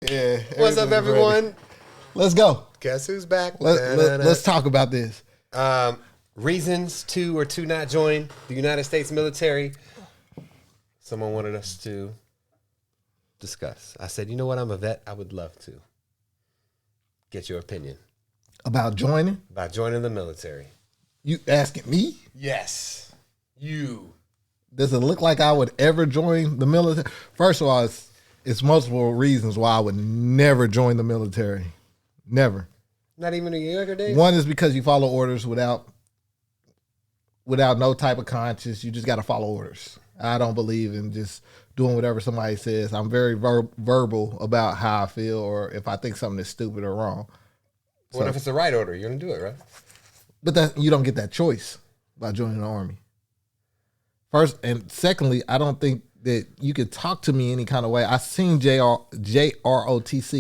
Yeah. What's up, everyone? Ready. Let's go. Guess who's back? Let's talk about this. Reasons to or to not join the United States military. Someone wanted us to discuss. I said, you know what? I'm a vet. I would love to get your opinion. About joining? About joining the military. You asking me? Yes. You. Does it look like I would ever join the military? First of all, it's multiple reasons why I would never join the military. Never. Not even a younger days? One is because you follow orders without no type of conscience. You just got to follow orders. I don't believe in just doing whatever somebody says. I'm very verbal about how I feel or if I think something is stupid or wrong. What if it's the right order? You're going to do it, right? But you don't get that choice by joining the Army. First, and secondly, I don't think that you could talk to me any kind of way. I seen JROTC.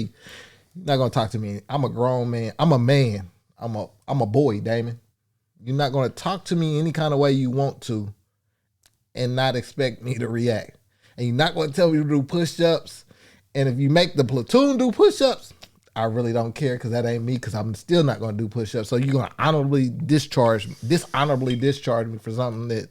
You're not going to talk to me. I'm a grown man. I'm a man. I'm a boy, Damon. You're not going to talk to me any kind of way you want to and not expect me to react. And you're not going to tell me to do push-ups. And if you make the platoon do push-ups, I really don't care because that ain't me because I'm still not going to do push-ups. So you're going to dishonorably discharge me for something that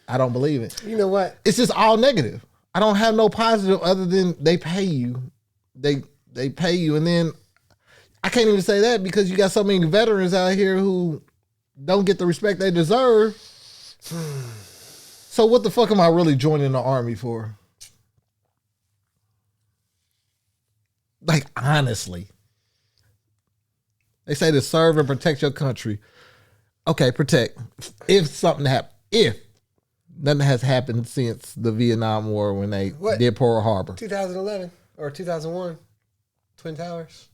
I don't believe in. You know what? It's just all negative. I don't have no positive other than they pay you. They pay you. And then I can't even say that because you got so many veterans out here who don't get the respect they deserve. So what the fuck am I really joining the Army for? Like, honestly. They say to serve and protect your country. Okay, protect. If something happens. If nothing has happened since the Vietnam War when they did Pearl Harbor. 2011 or 2001. Twin Towers.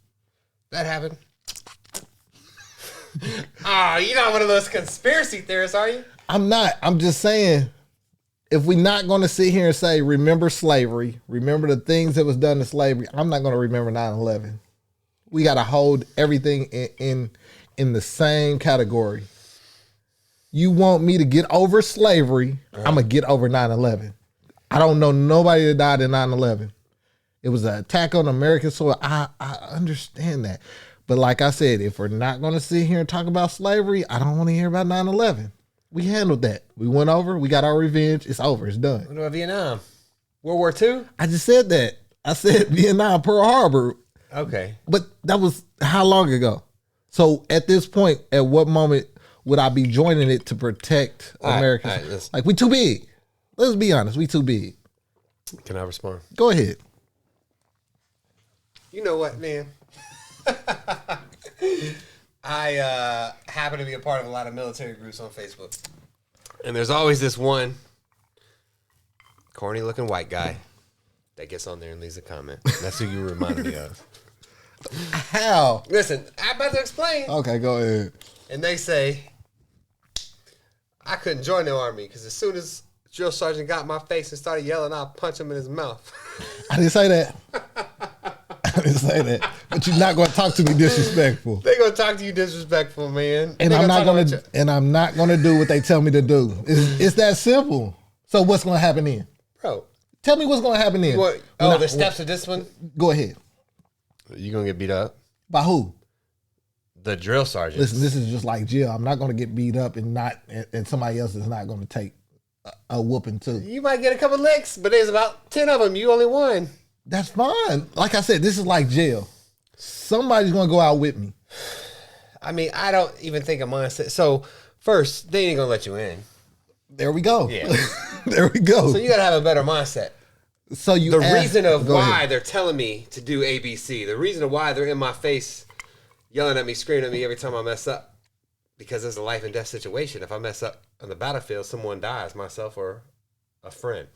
That happened. You're not one of those conspiracy theorists, are you? I'm not. I'm just saying, if we're not going to sit here and say, remember slavery, remember the things that was done to slavery, I'm not going to remember 9/11. We got to hold everything in the same category. You want me to get over slavery, I'm going to get over 9/11. I don't know nobody that died in 9/11. It was an attack on American soil. I understand that. But like I said, if we're not going to sit here and talk about slavery, I don't want to hear about 9/11. We handled that. We went over. We got our revenge. It's over. It's done. What about Vietnam? World War II? I just said that. I said Vietnam, Pearl Harbor. Okay. But that was how long ago? So at this point, at what moment would I be joining it to protect Americans? Right, like, we too big. Let's be honest. We too big. Can I respond? Go ahead. You know what, man? I happen to be a part of a lot of military groups on Facebook. And there's always this one corny looking white guy that gets on there and leaves a comment. That's who you remind me of. How? Listen, I'm about to explain. Okay, go ahead. And they say, I couldn't join the Army because as soon as drill sergeant got in my face and started yelling, I'll punch him in his mouth. I didn't say that. I didn't say that. But you're not going to talk to me disrespectful. They're going to talk to you disrespectful, man. And I'm not going to do what they tell me to do. It's that simple. So what's going to happen then? Bro. Tell me what's going to happen then. The steps of discipline? Go ahead. You going to get beat up? By who? The drill sergeant. Listen, this is just like jail. I'm not going to get beat up and somebody else is not going to take a whooping too. You might get a couple licks, but there's about 10 of them. You only won. That's fine. Like I said, this is like jail. Somebody's going to go out with me. I mean, I don't even think a mindset. So first, they ain't going to let you in. There we go. Yeah. There we go. So you got to have a better mindset. So the reason of why they're telling me to do ABC, the reason of why they're in my face, yelling at me, screaming at me every time I mess up, because it's a life and death situation. If I mess up on the battlefield, someone dies, myself or a friend.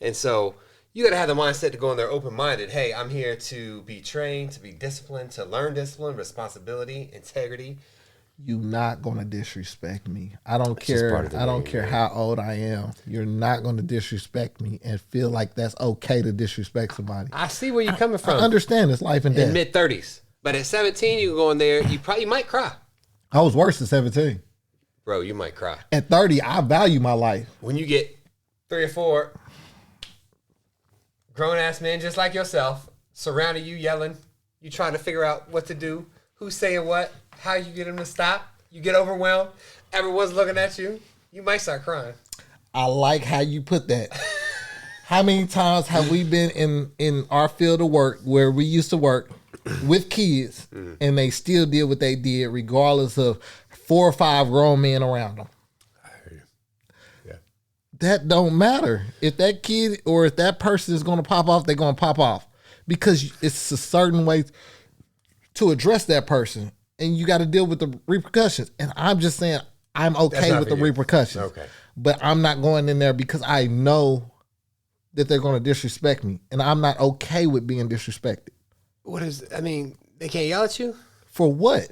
And so you got to have the mindset to go in there open-minded. Hey, I'm here to be trained, to be disciplined, to learn discipline, responsibility, integrity. You're not going to disrespect me. I don't care. I don't care how old I am. You're not going to disrespect me and feel like that's okay to disrespect somebody. I see where you're coming from. I understand it's life and death. In mid-30s. But at 17, you go in there, you might cry. I was worse than 17. Bro, you might cry. At 30, I value my life. When you get 3 or 4 grown-ass men just like yourself surrounding you yelling. You trying to figure out what to do, who's saying what, how you get them to stop. You get overwhelmed. Everyone's looking at you. You might start crying. I like how you put that. How many times have we been in our field of work where we used to work with kids and they still did what they did regardless of 4 or 5 grown men around them? I hear you. Yeah. That don't matter. If that kid or if that person is going to pop off, they're going to pop off because it's a certain way to address that person and you got to deal with the repercussions. And I'm just saying I'm okay with the repercussions. Okay. But I'm not going in there because I know that they're going to disrespect me. And I'm not okay with being disrespected. They can't yell at you? For what?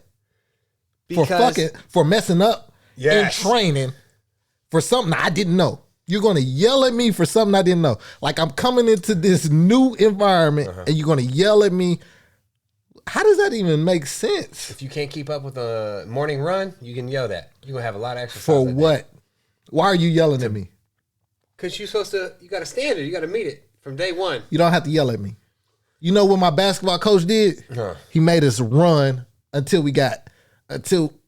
Because For messing up in training for something I didn't know. You're going to yell at me for something I didn't know. Like I'm coming into this new environment and you're going to yell at me. How does that even make sense? If you can't keep up with a morning run, you can yell that. You're going to have a lot of exercise. For what? Why are you yelling at me? Because you got a standard. You got to meet it from day one. You don't have to yell at me. You know what my basketball coach did? He made us run until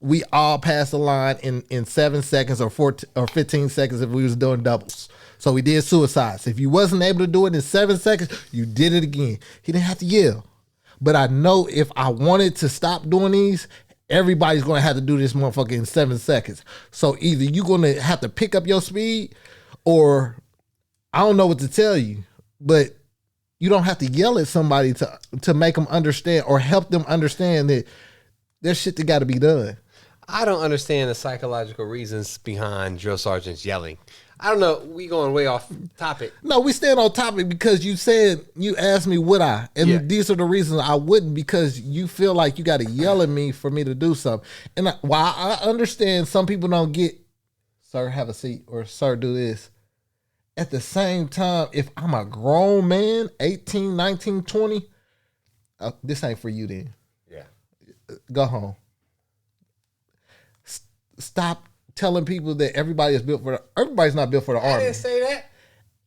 we all passed the line in 7 seconds or 15 seconds if we was doing doubles. So we did suicides. If you wasn't able to do it in 7 seconds, you did it again. He didn't have to yell. But I know if I wanted to stop doing these, everybody's going to have to do this motherfucker in 7 seconds. So either you're going to have to pick up your speed or I don't know what to tell you, but you don't have to yell at somebody to make them understand or help them understand that there's shit that got to be done. I don't understand the psychological reasons behind drill sergeants yelling. I don't know. We going way off topic. No, we stand on topic because you asked me would I, and these are the reasons I wouldn't because you feel like you got to yell at me for me to do something. And while I understand some people don't get, sir, have a seat or sir, do this. At the same time, if I'm a grown man, 18, 19, 20, this ain't for you then. Yeah. Go home. Stop telling people that everybody's not built for the army. I didn't say that.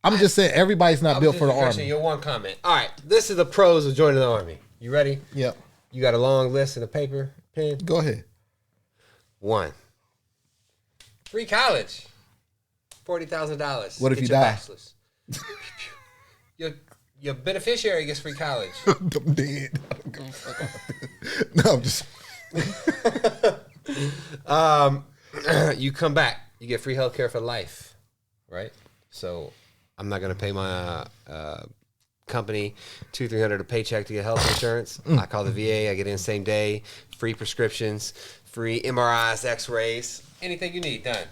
I'm just saying everybody's not built for the army. Your one comment. All right, this is the pros of joining the army. You ready? Yep. You got a long list and a paper, pen? Go ahead. 1. Free college. $40,000. What if you die? Bachelor's. Your beneficiary gets free college. I'm dead. No, I'm just. You come back, you get free healthcare for life, right? So I'm not gonna pay my company $200-300 a paycheck to get health insurance. I call the VA, I get in same day, free prescriptions, free MRIs, X-rays, anything you need done.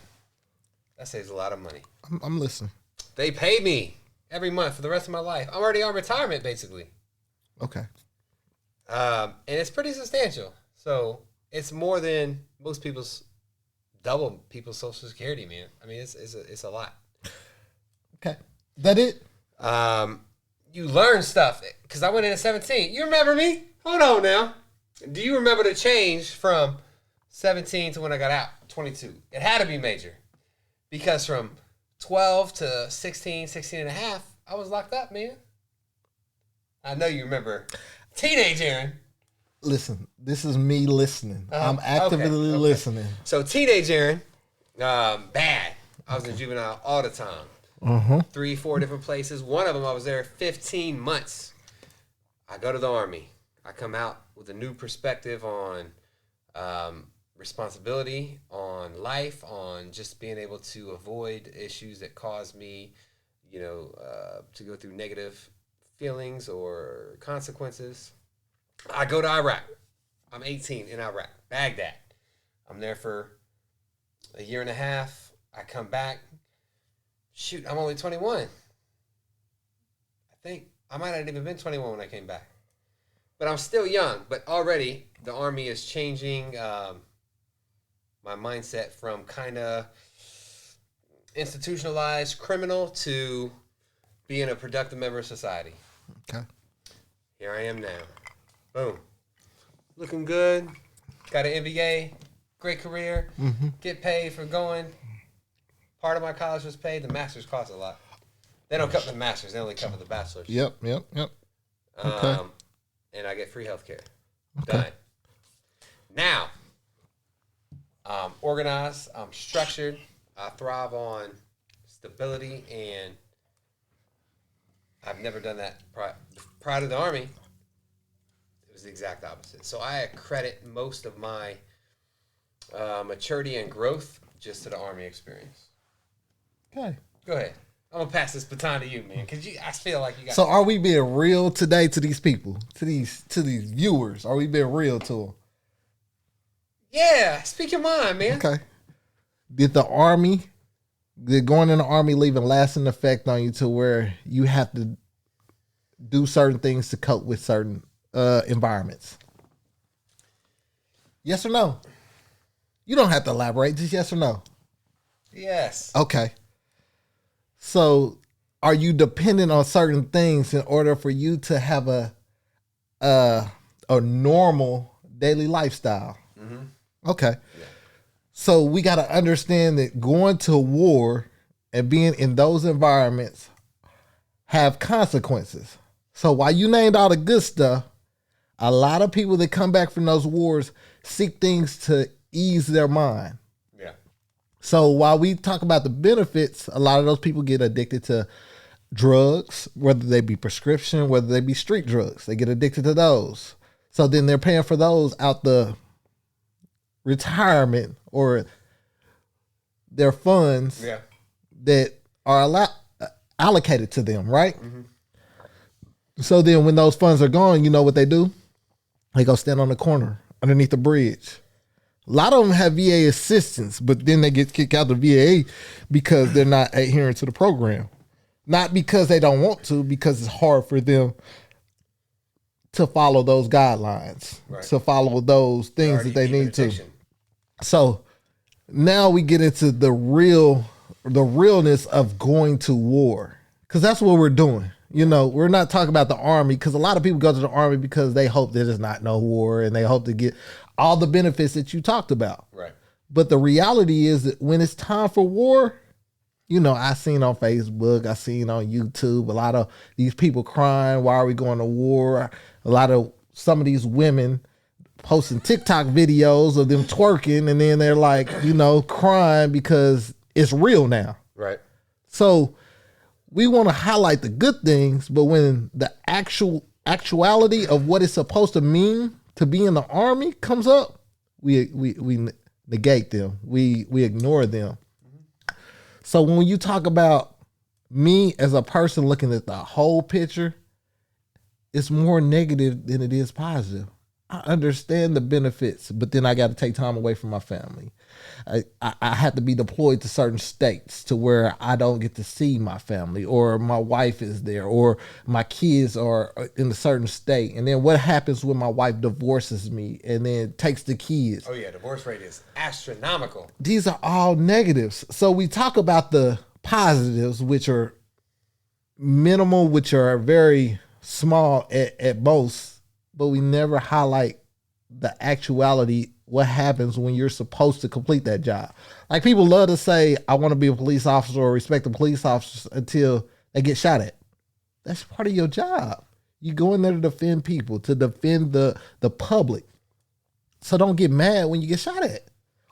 That saves a lot of money. I'm listening. They pay me every month for the rest of my life. I'm already on retirement, basically. Okay. And it's pretty substantial. So it's more than most double people's Social Security, man. I mean, it's a lot. Okay. That it? You learn stuff. Because I went in at 17. You remember me? Hold on now. Do you remember the change from 17 to when I got out, 22? It had to be major. Because from 12 to 16 and a half, I was locked up, man. I know you remember. Teenage Aaron. Listen, this is me listening. I'm actively listening. So teenage Aaron, bad. I was in juvenile all the time. 3-4 different places. One of them, I was there 15 months. I go to the Army. I come out with a new perspective on responsibility, on life, on just being able to avoid issues that cause me, to go through negative feelings or consequences. I go to Iraq. I'm 18 in Iraq, Baghdad. I'm there for a year and a half. I come back. Shoot, I'm only 21. I think I might not even been 21 when I came back. But I'm still young. But already the Army is changing my mindset from kind of institutionalized criminal to being a productive member of society. Okay. Here I am now. Boom. Looking good. Got an MBA. Great career. Get paid for going. Part of my college was paid. The master's cost a lot. They don't cover the master's. They only cover the bachelor's. Yep. Okay. And I get free healthcare. Okay. Done. Now, I'm organized. I'm structured. I thrive on stability, and I've never done that prior to the Army. It was the exact opposite. So I credit most of my maturity and growth just to the Army experience. Okay. Go ahead. I'm gonna pass this baton to you, man, because I feel like you got. So, are we being real today to these people, to these viewers? Are we being real to them? Yeah, speak your mind, man. Okay. Did going in the Army leave a lasting effect on you to where you have to do certain things to cope with certain environments? Yes or no? You don't have to elaborate. Just yes or no. Yes. Okay. So, are you dependent on certain things in order for you to have a normal daily lifestyle? Mm-hmm. Okay. Yeah. So we got to understand that going to war and being in those environments have consequences. So while you named all the good stuff, a lot of people that come back from those wars seek things to ease their mind. Yeah. So while we talk about the benefits, a lot of those people get addicted to drugs, whether they be prescription, whether they be street drugs. They get addicted to those. So then they're paying for those out the retirement or their funds that are allocated to them, right? Mm-hmm. So then when those funds are gone, you know what they do? They go stand on the corner underneath the bridge. A lot of them have VA assistance, but then they get kicked out of the VA because they're not adhering to the program. Not because they don't want to, because it's hard for them to follow those guidelines, to follow those things that they need to. So now we get into the realness of going to war, because that's what we're doing. You know, we're not talking about the Army, because a lot of people go to the Army because they hope there's not no war and they hope to get all the benefits that you talked about. Right. But the reality is that when it's time for war, you know, I seen on Facebook, I seen on YouTube, a lot of these people crying, why are we going to war? Some of these women posting TikTok videos of them twerking, and then they're like, you know, crying because it's real now. Right. So we want to highlight the good things, but when the actuality of what it's supposed to mean to be in the Army comes up, we negate them. We ignore them. Mm-hmm. So when you talk about me as a person looking at the whole picture, it's more negative than it is positive. I understand the benefits, but then I got to take time away from my family. I have to be deployed to certain states to where I don't get to see my family, or my wife is there, or my kids are in a certain state. And then what happens when my wife divorces me and then takes the kids? Oh yeah, divorce rate is astronomical. These are all negatives. So we talk about the positives, which are minimal, which are very small at most, but we never highlight the actuality, what happens when you're supposed to complete that job. Like, people love to say, I want to be a police officer or respect the police officers until they get shot at. That's part of your job. You go in there to defend people, to defend the public. So don't get mad when you get shot at,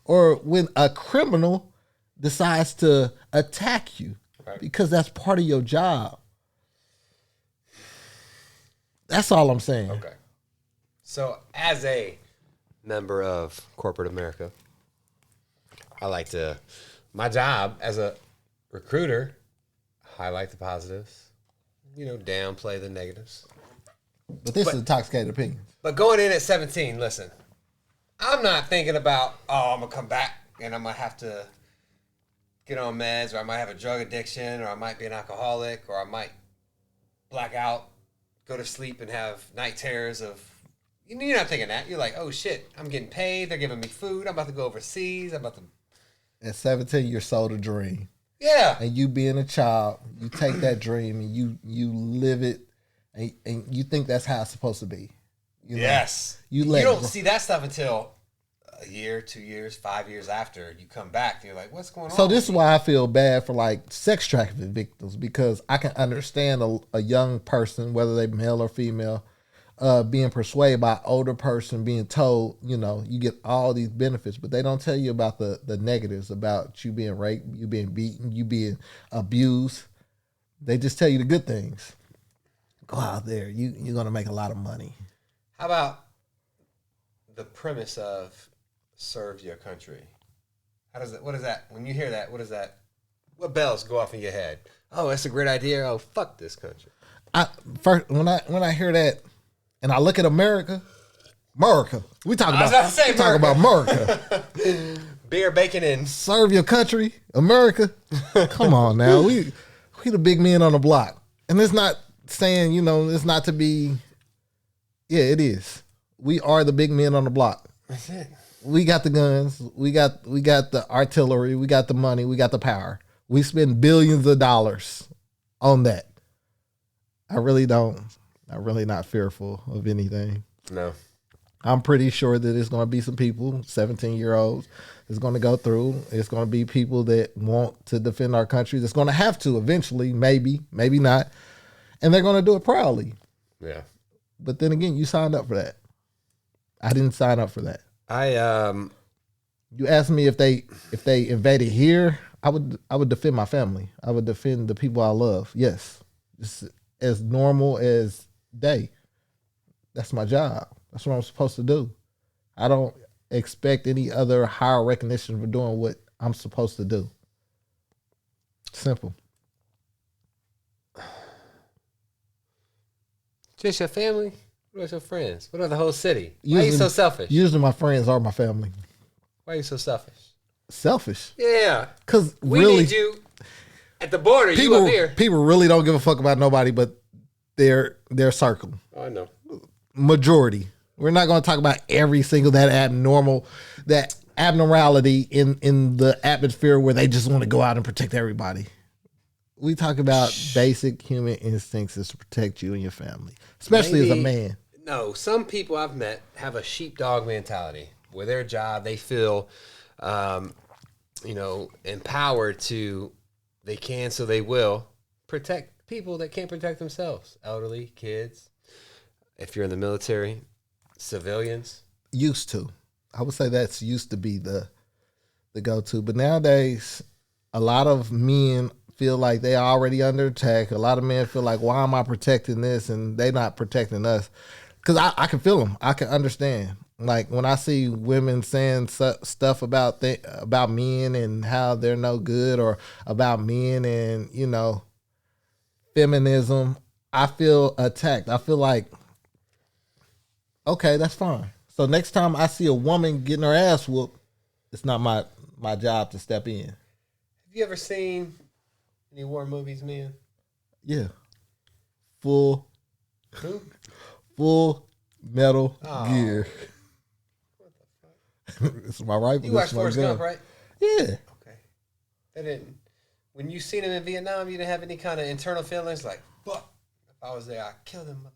or when a criminal decides to attack you, because that's part of your job. That's all I'm saying. Okay. So as a member of corporate America, my job as a recruiter, highlight the positives, downplay the negatives. But this is intoxicated opinions. But going in at 17, listen, I'm not thinking about, I'm going to come back and I'm going to have to get on meds, or I might have a drug addiction, or I might be an alcoholic, or I might black out, go to sleep and have night terrors of... You're not thinking that. You're like, oh shit, I'm getting paid. They're giving me food. I'm about to go overseas. I'm about to... At 17, you're sold a dream. Yeah. And you being a child, you take that dream and you live it, and you think that's how it's supposed to be. Yes. You don't see that stuff until a year, 2 years, 5 years after you come back, and you're like, what's going on? So this is why I feel bad for like sex trafficking victims, because I can understand a young person, whether they male or female, being persuaded by an older person, being told, you know, you get all these benefits, but they don't tell you about the negatives, about you being raped, you being beaten, you being abused. They just tell you the good things. Go out there, you're gonna make a lot of money. How about the premise of serve your country? How does that? What is that? When you hear that, what is that? What bells go off in your head? Oh, that's a great idea. Oh, fuck this country. First, when I hear that, and I look at America, we talk about America. Beer, bacon, and serve your country, America. Come on now, we the big men on the block, and it's not saying, you know, it's not to be. Yeah, it is. We are the big men on the block. That's it. We got the guns. We got the artillery. We got the money. We got the power. We spend billions of dollars on that. I'm really not fearful of anything. No. I'm pretty sure that it's going to be some people, 17-year-olds, that's going to go through. It's going to be people that want to defend our country. That's going to have to eventually, maybe not. And they're going to do it proudly. Yeah. But then again, you signed up for that. I didn't sign up for that. You asked me if they invaded here, I would defend my family. I would defend the people I love. Yes. It's as normal as day. That's my job. That's what I'm supposed to do. I don't expect any other higher recognition for doing what I'm supposed to do. Simple. Just your family? What about your friends? What about the whole city? Why are you so selfish? Usually my friends are my family. Why are you so selfish? Selfish? Yeah. Because we really, need you at the border. You up here. People really don't give a fuck about nobody but their circle. Oh, I know. Majority. We're not going to talk about every single that abnormality in the atmosphere where they just want to go out and protect everybody. We talk about basic human instincts is to protect you and your family, especially as a man. No, some people I've met have a sheepdog mentality where their job, they feel, empowered to, they can, so they will protect people that can't protect themselves. Elderly, kids, if you're in the military, civilians. Used to. I would say that's used to be the go-to. But nowadays, a lot of men feel like they are already under attack. A lot of men feel like, why am I protecting this and they not protecting us? Because I can feel them. I can understand. Like when I see women saying stuff about men and how they're no good, or about men and, you know, feminism, I feel attacked. I feel like, okay, that's fine. So next time I see a woman getting her ass whooped, it's not my job to step in. Have you ever seen any war movies, man? Yeah. Full Metal Gear. What the fuck? It's my rifle. You watched Forrest Gump, right? Yeah. Okay. That didn't. When you seen him in Vietnam, you didn't have any kind of internal feelings like, fuck, if I was there, I'd kill him.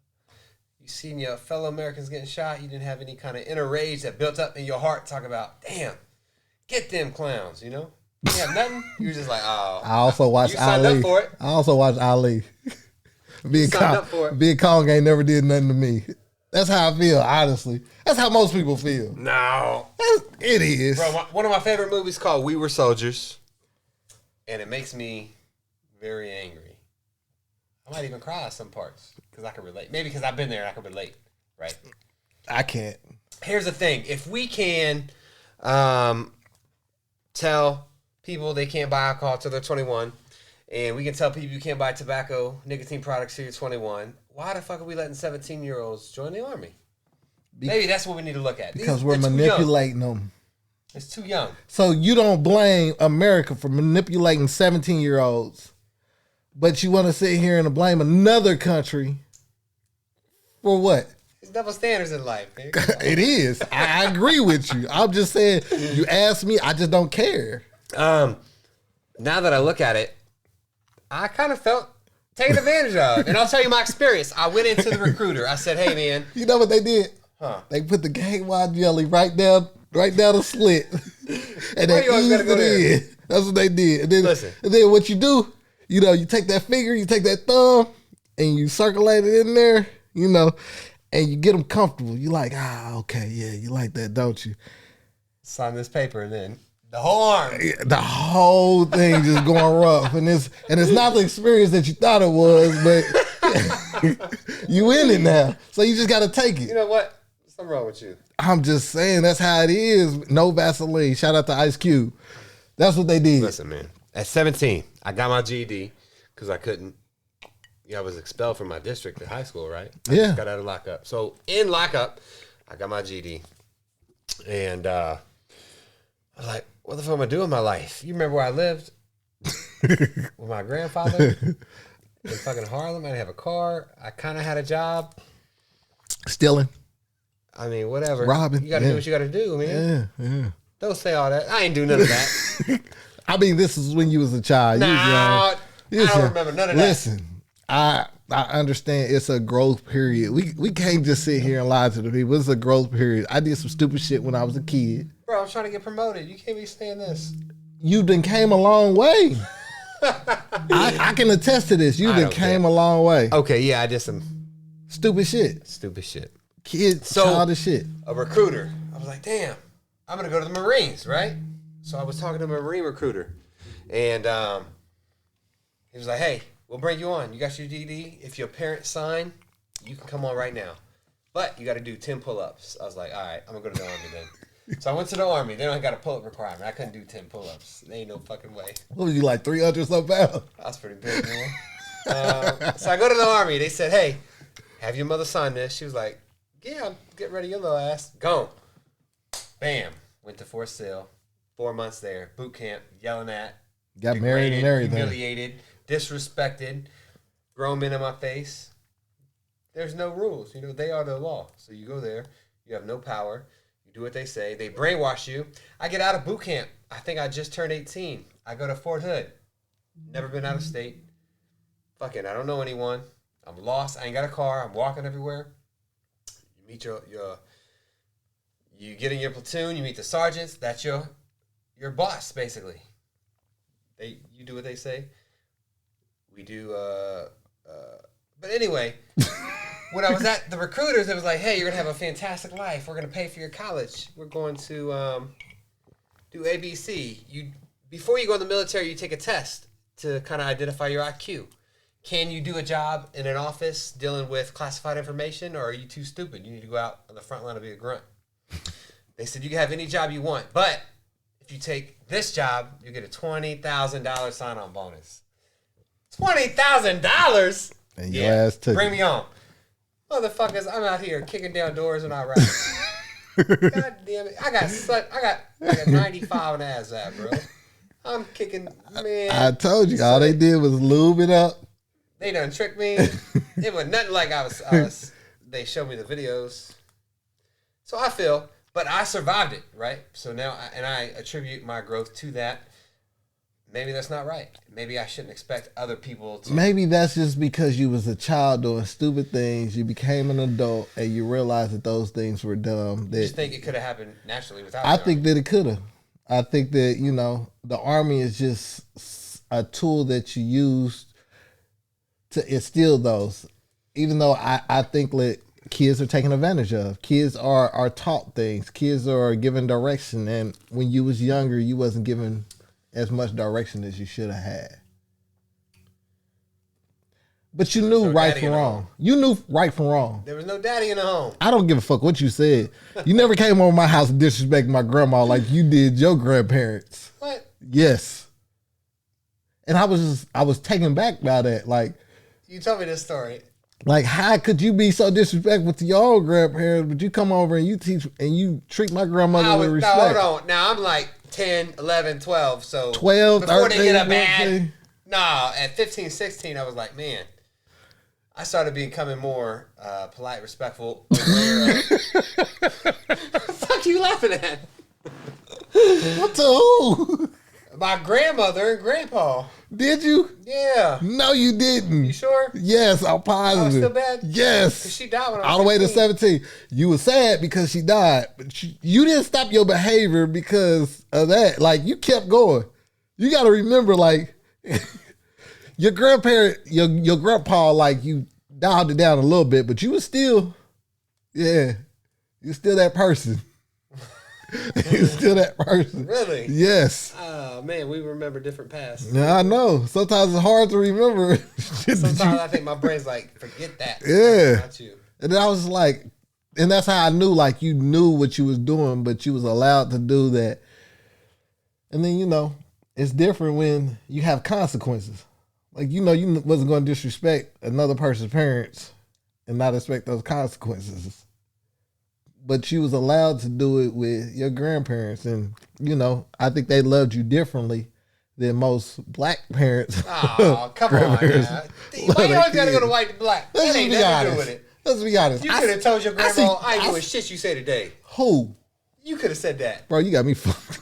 You seen your fellow Americans getting shot, you didn't have any kind of inner rage that built up in your heart, talk about, damn, get them clowns, you know? You didn't have nothing. You were just like, oh. I also watched Ali. You signed up for it. I also watched Ali. Being Kong ain't never did nothing to me. That's how I feel, honestly. That's how most people feel. No. It is. Bro, one of my favorite movies called We Were Soldiers. And it makes me very angry. I might even cry at some parts because I can relate. Maybe because I've been there and I can relate, right? I can't. Here's the thing. If we can tell people they can't buy alcohol till they're 21, and we can tell people you can't buy tobacco, nicotine products till you're 21, why the fuck are we letting 17-year-olds join the army? Maybe that's what we need to look at. Because we're manipulating them. It's too young. So you don't blame America for manipulating 17-year-olds, but you want to sit here and blame another country for what? It's double standards in life, man. It is. I agree with you. I'm just saying, you ask me, I just don't care. Now that I look at it, I kind of felt taken advantage of. And I'll tell you my experience. I went into the recruiter. I said, hey, man. You know what they did? Huh? They put the game wide jelly right there right down the slit, and Why they you always eased gotta go it there? in. That's what they did. And then, Listen. and then what you do, you know, you take that finger, you take that thumb, and you circulate it in there, you know, and you get them comfortable. You like, okay, yeah, you like that, don't you? Sign this paper, and then the whole arm. The whole thing just going rough, and it's not the experience that you thought it was, but you in it now, so you just got to take it. You know what? Something wrong with you. I'm just saying that's how it is. No Vaseline. Shout out to Ice Cube. That's what they did. Listen, man. At 17, I got my GED because I couldn't. I was expelled from my district in high school, right? I just got out of lockup. So in lockup, I got my GED, and I was like, "What the fuck am I doing with my life?" You remember where I lived with my grandfather in fucking Harlem? I didn't have a car. I kind of had a job. Stealing. I mean, whatever. Robbing. You got to do what you got to do, man. Yeah. Don't say all that. I ain't do none of that. I mean, this is when you was a child. Nah, I don't remember none of that. Listen, I understand it's a growth period. We can't just sit here and lie to the people. It's a growth period. I did some stupid shit when I was a kid. Bro, I'm trying to get promoted. You can't be saying this. You done came a long way. I can attest to this. You done came a long way. Okay, yeah, I did some Stupid shit. Kids, childish shit. A recruiter. I was like, damn, I'm going to go to the Marines, right? So I was talking to a Marine recruiter. And he was like, hey, we'll bring you on. You got your DD. If your parents sign, you can come on right now. But you got to do 10 pull-ups. I was like, all right, I'm going to go to the Army then. So I went to the Army. They don't got a pull-up requirement. I couldn't do 10 pull-ups. There ain't no fucking way. What was you, like 300 something pounds? I was pretty big, man. So I go to the Army. They said, hey, have your mother sign this. She was like, yeah, I'm getting ready, your little ass. Go. Bam. Went to Fort Sill. 4 months there. Boot camp. Yelling at. Got married and everything. Humiliated. Disrespected. Grown men in my face. There's no rules. You know, they are the law. So you go there. You have no power. You do what they say. They brainwash you. I get out of boot camp. I think I just turned 18. I go to Fort Hood. Never been out of state. Fucking, I don't know anyone. I'm lost. I ain't got a car. I'm walking everywhere. You meet you get in your platoon. You meet the sergeants. That's your boss, basically. You do what they say. We do. But anyway, when I was at the recruiters, it was like, hey, you're gonna have a fantastic life. We're gonna pay for your college. We're going to do ABC. Before you go in the military, you take a test to kind of identify your IQ. Can you do a job in an office dealing with classified information, or are you too stupid? You need to go out on the front line and be a grunt. They said you can have any job you want, but if you take this job, you get a $20,000 sign-on bonus. $20,000? And your ass took bring me on. Motherfuckers, I'm out here kicking down doors and I rap. God damn it. I got 95 in the ass out, bro. I'm kicking, man. I told you, all they did was lube it up. They done tricked me. It was nothing like I was. They showed me the videos. So I feel, but I survived it, right? So now, I attribute my growth to that. Maybe that's not right. Maybe I shouldn't expect other people to. Maybe that's just because you was a child doing stupid things. You became an adult and you realized that those things were dumb. You just think it could have happened naturally without I think that it could have. I think that, the Army is just a tool that you use to instill those. Even though I think that kids are taken advantage of. Kids are taught things. Kids are given direction. And when you was younger, you wasn't given as much direction as you should have had. But you knew right from wrong. You knew right from wrong. There was no daddy in the home. I don't give a fuck what you said. You never came over my house and disrespected my grandma like you did your grandparents. What? Yes. And I was taken back by that. Like, you told me this story. Like, how could you be so disrespectful to your own grandparents, but you come over and you teach and you treat my grandmother with respect? No, hold on. Now I'm like 10, 11, 12. So 12, before 13, they get a bad. 14. Nah, at 15, 16, I was like, man. I started becoming more polite, respectful, aware of. What the fuck you laughing at? What the who? My grandmother and grandpa. Did you? Yeah. No, you didn't. You sure? Yes, I'm Oh, positive. still bad? Yes. Because she died when I was all the way to 15. 17. You were sad because she died, but you didn't stop your behavior because of that. Like, you kept going. You got to remember, like, your grandparent, your grandpa, like, you dialed it down a little bit, but you were still, you're still that person. You're still that person. Really? Yes. Oh, man, we remember different pasts. Yeah, I know. Sometimes it's hard to remember. Sometimes I think my brain's like, forget that. Yeah. Not you. And then I was like, and that's how I knew, like, you knew what you was doing, but you was allowed to do that. And then, it's different when you have consequences. Like, you wasn't going to disrespect another person's parents and not expect those consequences. But you was allowed to do it with your grandparents. And, I think they loved you differently than most black parents. Oh, come on now. Why you always got to go to white to black? That ain't nothing to do with it. Let's be honest. You could have told your grandma, I ain't doing shit you say today. Who? You could have said that. Bro, you got me fucked.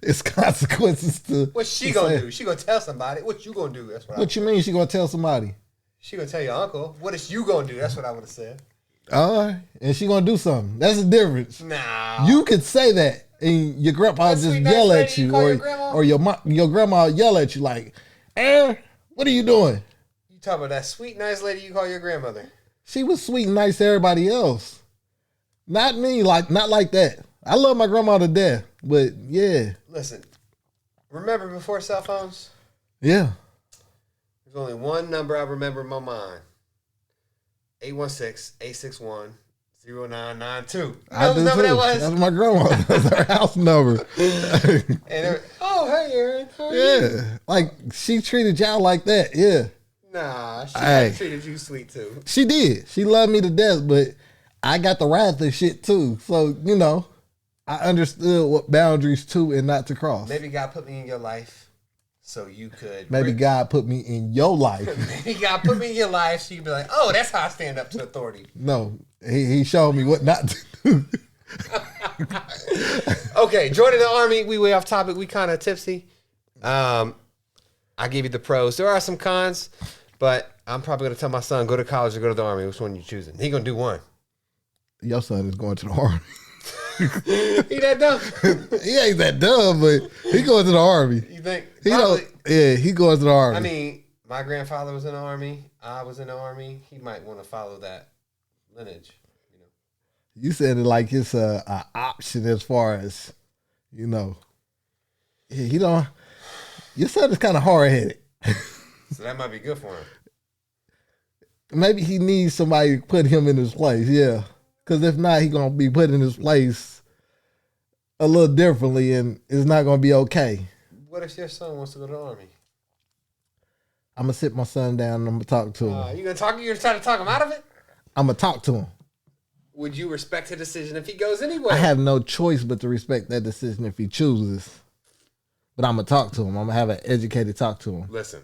It's consequences to. What's she going to do? She going to tell somebody. What you going to do? That's what you mean she going to tell somebody? She going to tell your uncle. What is you going to do? That's what I would have said. All right. And she going to do something. That's the difference. Nah. You could say that and your grandpa just yell at you or your grandma yell at you like, what are you doing? You talking about that sweet, nice lady you call your grandmother. She was sweet and nice to everybody else. Not me, not like that. I love my grandma to death, but yeah. Listen, remember before cell phones? Yeah. There's only one number I remember in my mind. 816-861-0992. You know I do number too. that was? That's my grandma. That's her house number. And hey, Aaron. How are you? Like she treated y'all like that. Yeah. Nah, she treated you sweet too. She did. She loved me to death, but I got the wrath of shit too. So, I understood what boundaries to and not to cross. Maybe God put me in your life so you could. Maybe God put me in your life. Maybe God put me in your life so you could be like, oh, that's how I stand up to authority. No, he showed me what not to do. Okay, joining the Army, we way off topic. We kind of tipsy. I gave you the pros. There are some cons, but I'm probably going to tell my son, go to college or go to the Army. Which one you choosing? He going to do one. Your son is going to the Army. He that dumb? He ain't that dumb, but he going to the Army. You think? He goes to the Army. I mean, my grandfather was in the Army. I was in the Army. He might want to follow that lineage. You said it like it's a option as far as, he don't. Your son is kind of hard headed. So that might be good for him. Maybe he needs somebody to put him in his place. Yeah. Because if not, he's going to be put in his place a little differently and it's not going to be okay. What if your son wants to go to the Army? I'm going to sit my son down and I'm going to talk to him. You going to try to talk him out of it? I'm going to talk to him. Would you respect his decision if he goes anyway? I have no choice but to respect that decision if he chooses. But I'm going to talk to him. I'm going to have an educated talk to him. Listen,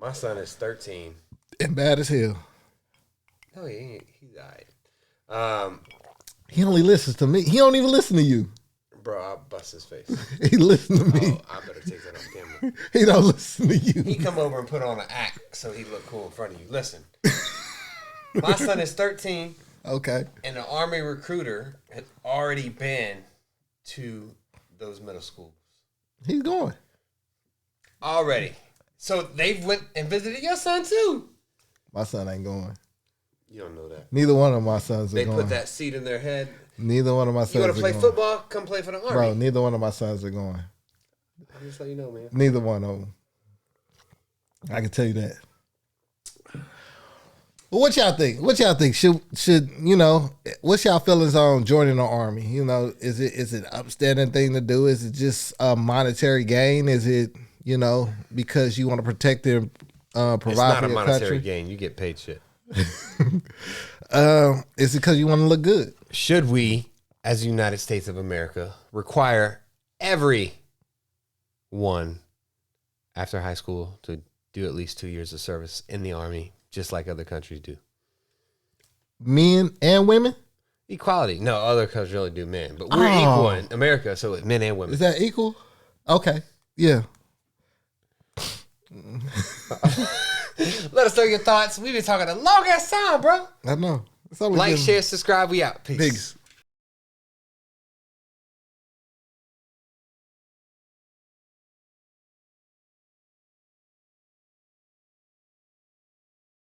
my son is 13. And bad as hell. No, he ain't. He's all right. He only listens to me. He don't even listen to you. Bro, I'll bust his face. He listen to me. Oh, I better take that off camera. He don't listen to you. He come over and put on an act so he look cool in front of you. Listen, my son is 13. Okay. And the Army recruiter has already been to those middle schools. He's going. Already. So they went and visited your son too. My son ain't going. You don't know that. Neither one of my sons are going. They going. put that seed in their head. Neither one of my sons are going. You want to play football? Come play for the Army. Bro, neither one of my sons are going. I'll just let you know, man. Neither one of them. I can tell you that. Well, what y'all think? What y'all think? Should what's y'all feelings on joining the Army? Is it an upstanding thing to do? Is it just a monetary gain? Is it, because you want to protect and provide for your country? It's not a monetary gain. You get paid shit. Is it because you want to look good? Should we, as the United States of America, require everyone after high school to do at least 2 years of service in the Army, just like other countries do? Men and women? Equality. No, other countries only do men, but we're equal in America, so it's men and women. Is that equal? Okay. Yeah. Let us know your thoughts. We've been talking a long ass time, bro. I know. It's only Like, been- share, subscribe. We out. Peace. Peace.